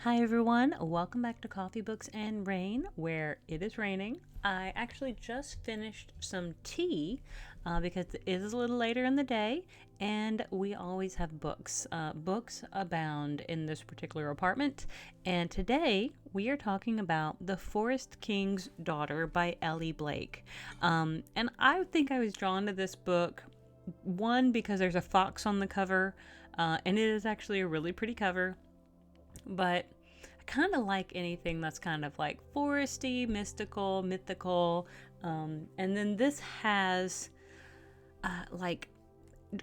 Hi everyone, welcome back to Coffee Books and Rain, where it is raining. I actually just finished some tea because it is a little later in the day, and we always have books. Books abound in this particular apartment, and today we are talking about The Forest King's Daughter by Elly Blake. And I think I was drawn to this book, one, because there's a fox on the cover, and it is actually a really pretty cover. But I kind of like anything that's kind of like foresty, mystical, mythical. And then this has like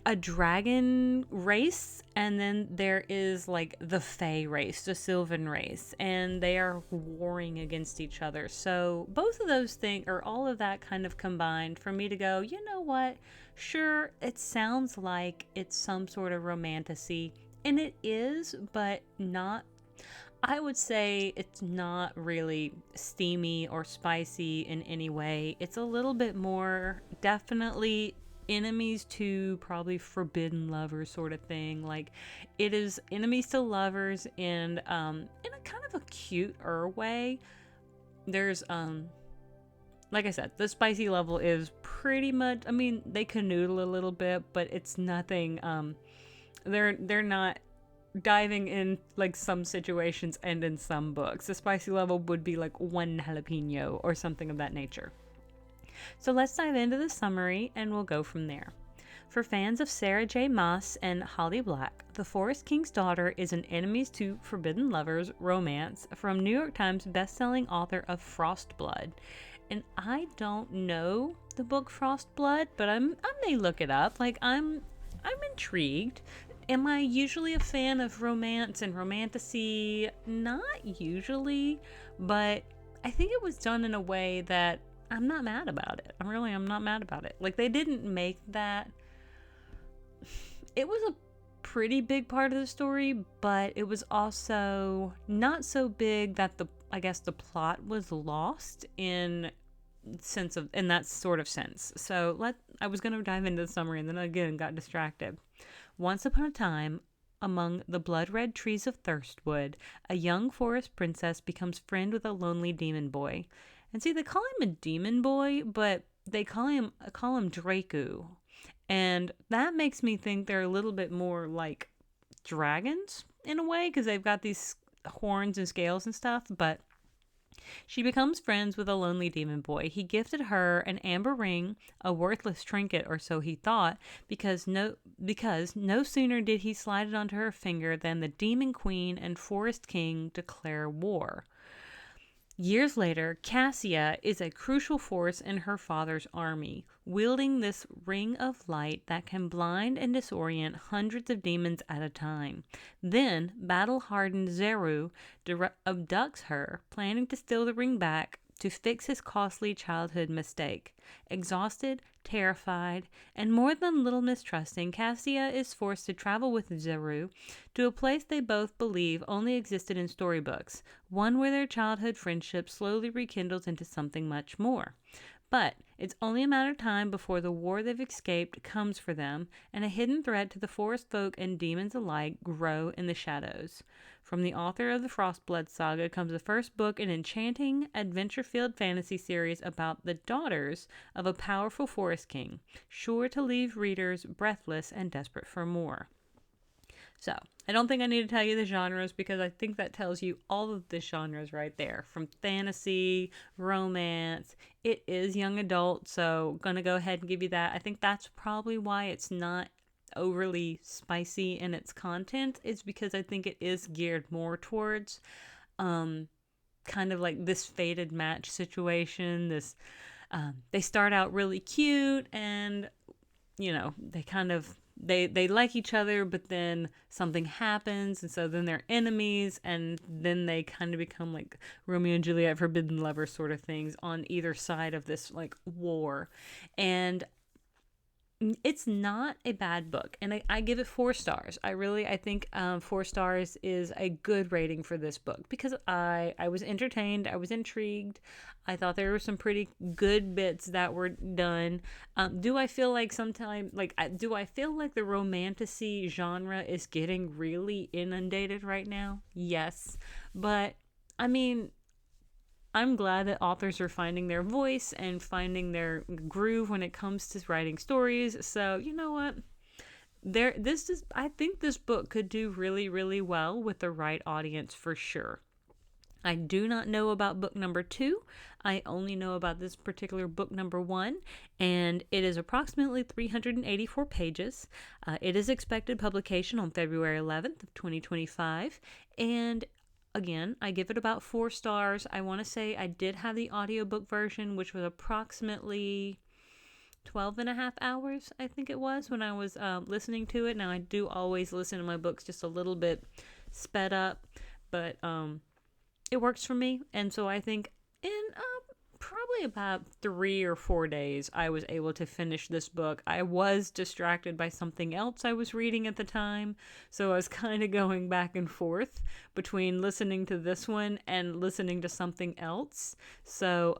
a dragon race, and then there is like the Fae race, the Sylvan race, and they are warring against each other. So both of those things, or all of that kind of combined for me to go, you know what? Sure, it sounds like it's some sort of romantasy, and it is, but not. I would say it's not really steamy or spicy in any way. It's a little bit more definitely enemies to probably forbidden lovers sort of thing. Like it is enemies to lovers in a kind of a cuter way. There's like I said, the spicy level is pretty much, I mean, they canoodle a little bit, but it's nothing they're not diving in like some situations and in some books. The spicy level would be like one jalapeno or something of that nature. So let's dive into the summary and we'll go from there. For fans of Sarah J. Maas and Holly Black, The Forest King's Daughter is an enemies to forbidden lovers romance from New York Times bestselling author of Frostblood. And I don't know the book Frostblood, but I may look it up. Like I'm intrigued. Am I usually a fan of romance and romantasy? Not usually, but I think it was done in a way that I'm not mad about it. I'm not mad about it. Like they didn't make that. It was a pretty big part of the story, but it was also not so big that the plot was lost in that sort of sense. So I was going to dive into the summary and then again got distracted. Once upon a time, among the blood-red trees of Thirstwood, a young forest princess becomes friend with a lonely demon boy. And see, they call him a demon boy, but they call him Draku. And that makes me think they're a little bit more like dragons in a way, because they've got these horns and scales and stuff, but she becomes friends with a lonely demon boy. He gifted her an amber ring, a worthless trinket, or so he thought, because no sooner did he slide it onto her finger than the demon queen and forest king declare war. Years later, Cassia is a crucial force in her father's army, wielding this ring of light that can blind and disorient hundreds of demons at a time. Then, battle-hardened Zeru abducts her, planning to steal the ring back to fix his costly childhood mistake. Exhausted, terrified, and more than little mistrusting, Cassia is forced to travel with Zeru to a place they both believe only existed in storybooks, one where their childhood friendship slowly rekindles into something much more. But it's only a matter of time before the war they've escaped comes for them, and a hidden threat to the forest folk and demons alike grow in the shadows. From the author of the Frostblood saga comes the first book in an enchanting, adventure-filled fantasy series about the daughters of a powerful forest king, sure to leave readers breathless and desperate for more. So, I don't think I need to tell you the genres because I think that tells you all of the genres right there. From fantasy, romance, it is young adult, so gonna go ahead and give you that. I think that's probably why it's not overly spicy in its content, is because I think it is geared more towards kind of like this fated match situation. They start out really cute and they kind of they like each other, but then something happens, and so then they're enemies, and then they kind of become like Romeo and Juliet, forbidden lovers sort of things on either side of this like war. And It's not a bad book, and I give it 4 stars. I think 4 stars is a good rating for this book because I was entertained, I was intrigued. I thought there were some pretty good bits that were done. Do I feel like sometimes, do I feel like the romantasy genre is getting really inundated right now? Yes, but I mean, I'm glad that authors are finding their voice and finding their groove when it comes to writing stories. So, you know what? I think this book could do really, really well with the right audience for sure. I do not know about book number 2. I only know about this particular book number 1, and it is approximately 384 pages. It is expected publication on February 11th of 2025, and again, I give it about 4 stars. I want to say I did have the audiobook version, which was approximately 12 and a half hours, I think it was, when I was listening to it. Now, I do always listen to my books just a little bit sped up, but it works for me. And so I think in probably about 3 or 4 days, I was able to finish this book. I was distracted by something else I was reading at the time, so I was kind of going back and forth between listening to this one and listening to something else. So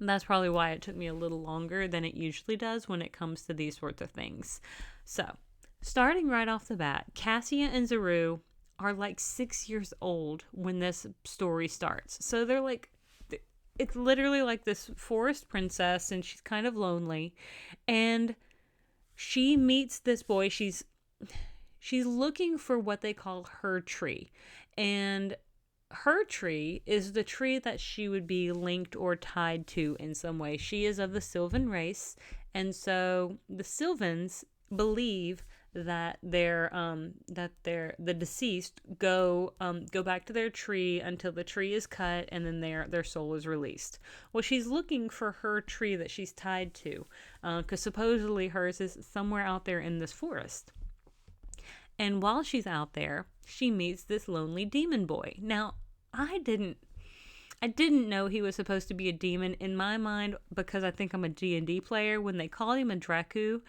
that's probably why it took me a little longer than it usually does when it comes to these sorts of things. So, starting right off the bat, Cassia and Zaru are like 6 years old when this story starts. So they're like, it's literally like this forest princess, and she's kind of lonely, and she meets this boy. She's looking for what they call her tree, and her tree is the tree that she would be linked or tied to in some way. She is of the Sylvan race, and so the Sylvans believe that the deceased go back to their tree until the tree is cut, and then their soul is released. Well, she's looking for her tree that she's tied to, because supposedly hers is somewhere out there in this forest. And while she's out there, she meets this lonely demon boy. Now, I didn't know he was supposed to be a demon in my mind, because I think I'm a D&D player. When they called him a Dracu,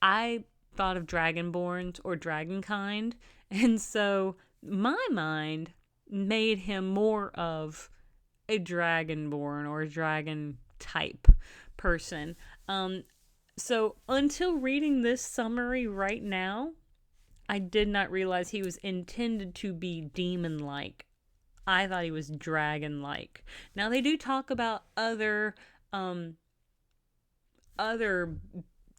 I thought of Dragonborns or Dragonkind, and so my mind made him more of a Dragonborn or a dragon type person. So until reading this summary right now, I did not realize he was intended to be demon-like. I thought he was dragon-like. Now, they do talk about other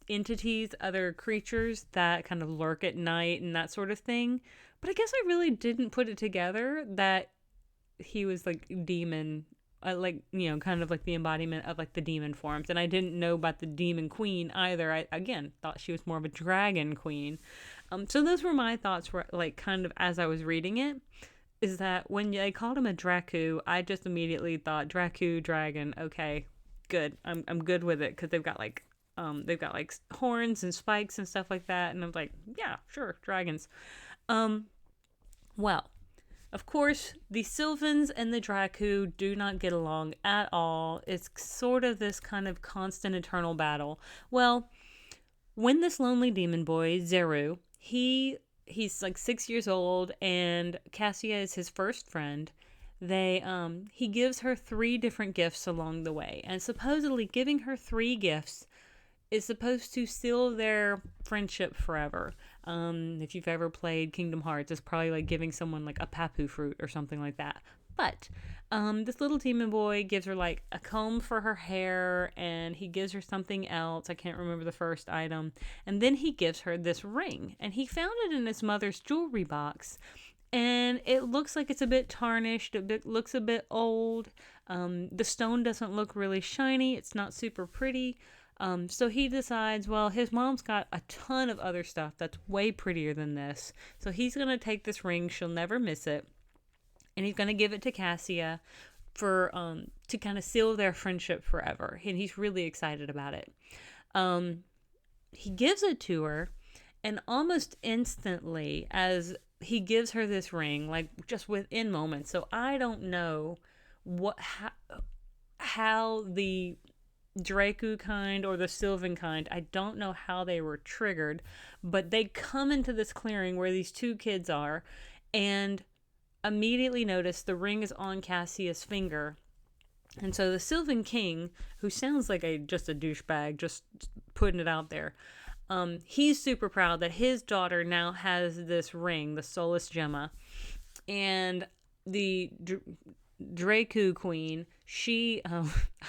entities, other creatures that kind of lurk at night and that sort of thing. But I guess I really didn't put it together that he was like demon, kind of like the embodiment of like the demon forms. And I didn't know about the demon queen either. I, again, thought she was more of a dragon queen. So those were my thoughts, like kind of as I was reading it, is that when they called him a Dracu, I just immediately thought Dracu, dragon. Okay, good. I'm good with it, because they've got like horns and spikes and stuff like that, and I'm like, yeah, sure, dragons. Well, of course, the Sylvans and the Dracu do not get along at all. It's sort of this kind of constant eternal battle. Well, when this lonely demon boy, Zeru, he's like 6 years old, and Cassia is his first friend. He gives her 3 different gifts along the way, and supposedly giving her 3 gifts is supposed to seal their friendship forever. If you've ever played Kingdom Hearts, it's probably like giving someone like a papu fruit or something like that. But this little demon boy gives her like a comb for her hair, and he gives her something else. I can't remember the first item. And then he gives her this ring, and he found it in his mother's jewelry box. And it looks like it's a bit tarnished. Looks a bit old. The stone doesn't look really shiny. It's not super pretty. So he decides, well, his mom's got a ton of other stuff that's way prettier than this. So he's going to take this ring. She'll never miss it. And he's going to give it to Cassia for to kind of seal their friendship forever. And he's really excited about it. He gives it to her, and almost instantly, as he gives her this ring, like just within moments. So I don't know how the Dracu kind or the Sylvan kind. I don't know how they were triggered, but they come into this clearing where these two kids are and immediately notice the ring is on Cassia's finger. And so the Sylvan King, who sounds like just a douchebag, just putting it out there, he's super proud that his daughter now has this ring, the Solus Gemma, and the Dracu Queen. She,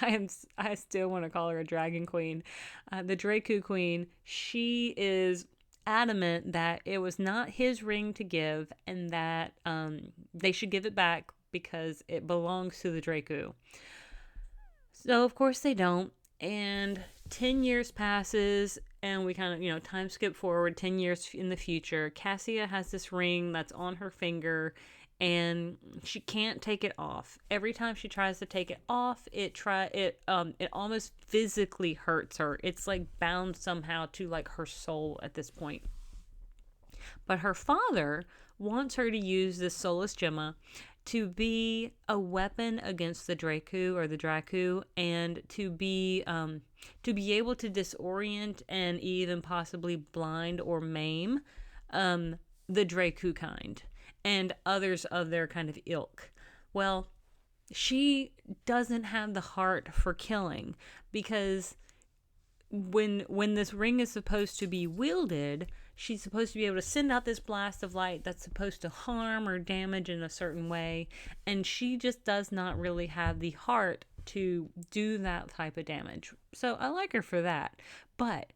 I still want to call her a Dragon Queen. The Dracu Queen. She is adamant that it was not his ring to give, and that they should give it back because it belongs to the Dracu. So of course they don't, and 10 years passes, and we kind of, time skip forward 10 years in the future. Cassia has this ring that's on her finger, and she can't take it off. Every time she tries to take it off, it almost physically hurts her. It's like bound somehow to like her soul at this point. But her father wants her to use this Solus Gemma to be a weapon against the Dracu or the Dracu, and to be able to disorient and even possibly blind or maim the Dracu kind and others of their kind of ilk. Well, she doesn't have the heart for killing, because when this ring is supposed to be wielded, she's supposed to be able to send out this blast of light that's supposed to harm or damage in a certain way, and she just does not really have the heart to do that type of damage. So I like her for that. But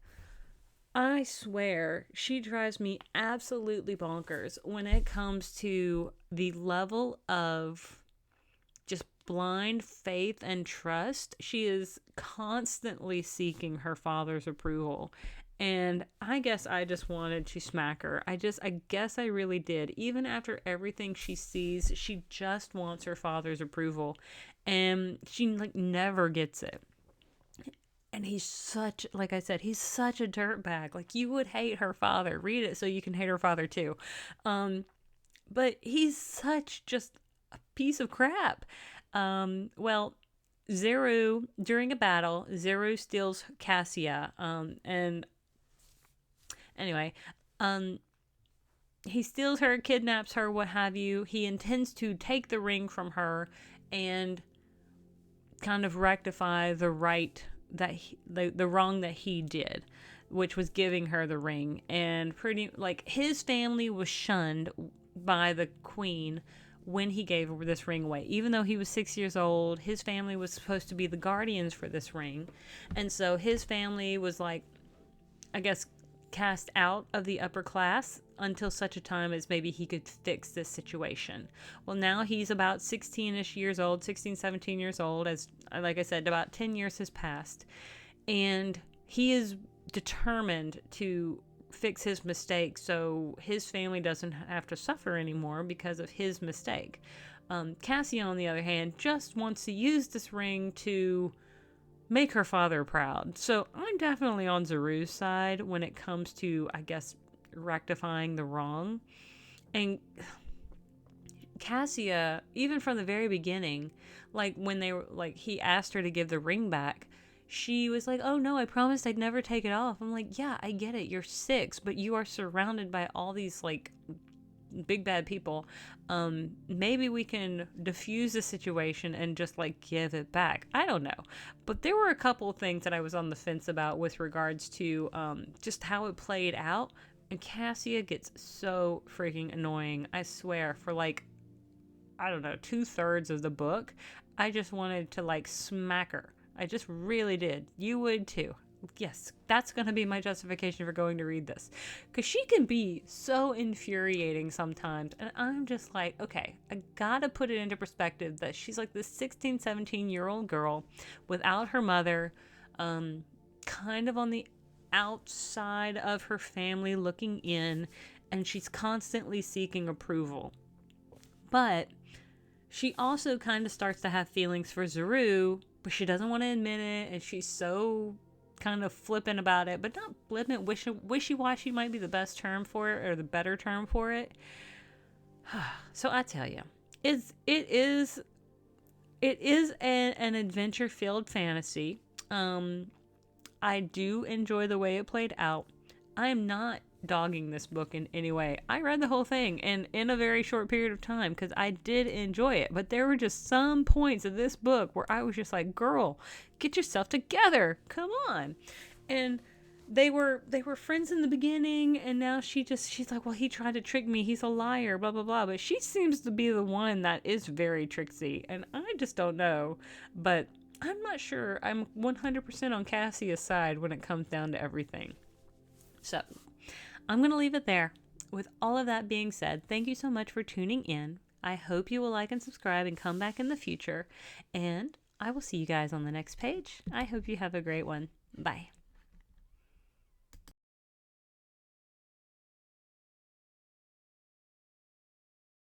I swear she drives me absolutely bonkers when it comes to the level of just blind faith and trust. She is constantly seeking her father's approval. And I guess I just wanted to smack her. I guess I really did. Even after everything she sees, she just wants her father's approval. And she like never gets it. And he's such, like I said, he's such a dirtbag. Like, you would hate her father. Read it so you can hate her father too. But he's such just a piece of crap. Well, Zeru, during a battle, Zeru steals Cassia. And anyway, he steals her, kidnaps her, what have you. He intends to take the ring from her and kind of rectify the the wrong that he did, which was giving her the ring. And pretty like his family was shunned by the queen when he gave this ring away. Even though he was 6 years old, his family was supposed to be the guardians for this ring. And so his family was like, I guess, cast out of the upper class until such a time as maybe he could fix this situation. Well, now he's about 16-ish years old, 16, 17 years old, as like I said, about 10 years has passed, and he is determined to fix his mistake so his family doesn't have to suffer anymore because of his mistake. Cassia, on the other hand, just wants to use this ring to make her father proud. So I'm definitely on Zeru's side when it comes to, I guess, rectifying the wrong. And Cassia, even from the very beginning, like when they were like, he asked her to give the ring back, she was like, oh no, I promised I'd never take it off. I'm like, yeah, I get it. You're 6, but you are surrounded by all these like big bad people. Maybe we can diffuse the situation and just like give it back. I don't know. But there were a couple of things that I was on the fence about with regards to just how it played out. And Cassia gets so freaking annoying. I swear, for like, I don't know, 2/3 of the book, I just wanted to like smack her. I just really did. You would too. Yes, that's going to be my justification for going to read this. Because she can be so infuriating sometimes. And I'm just like, okay, I got to put it into perspective that she's like this 16, 17-year-old girl without her mother, kind of on the outside of her family looking in, and she's constantly seeking approval. But she also kind of starts to have feelings for Zeru, but she doesn't want to admit it, and she's so kind of flippant about it, but not flippant, wishy-washy might be the best term for it, or the better term for it. So I tell you, it is an adventure-filled fantasy. I do enjoy the way it played out. I am not dogging this book in any way. I read the whole thing and in a very short period of time because I did enjoy it. But there were just some points of this book where I was just like, girl, get yourself together. Come on. And they were friends in the beginning, and now she's like, well, he tried to trick me, he's a liar, blah blah blah. But she seems to be the one that is very tricksy, and I just don't know. But I'm not sure. I'm 100% on Cassia's side when it comes down to everything. So I'm gonna leave it there. With all of that being said, thank you so much for tuning in. I hope you will like and subscribe and come back in the future, and I will see you guys on the next page. I hope you have a great one. Bye.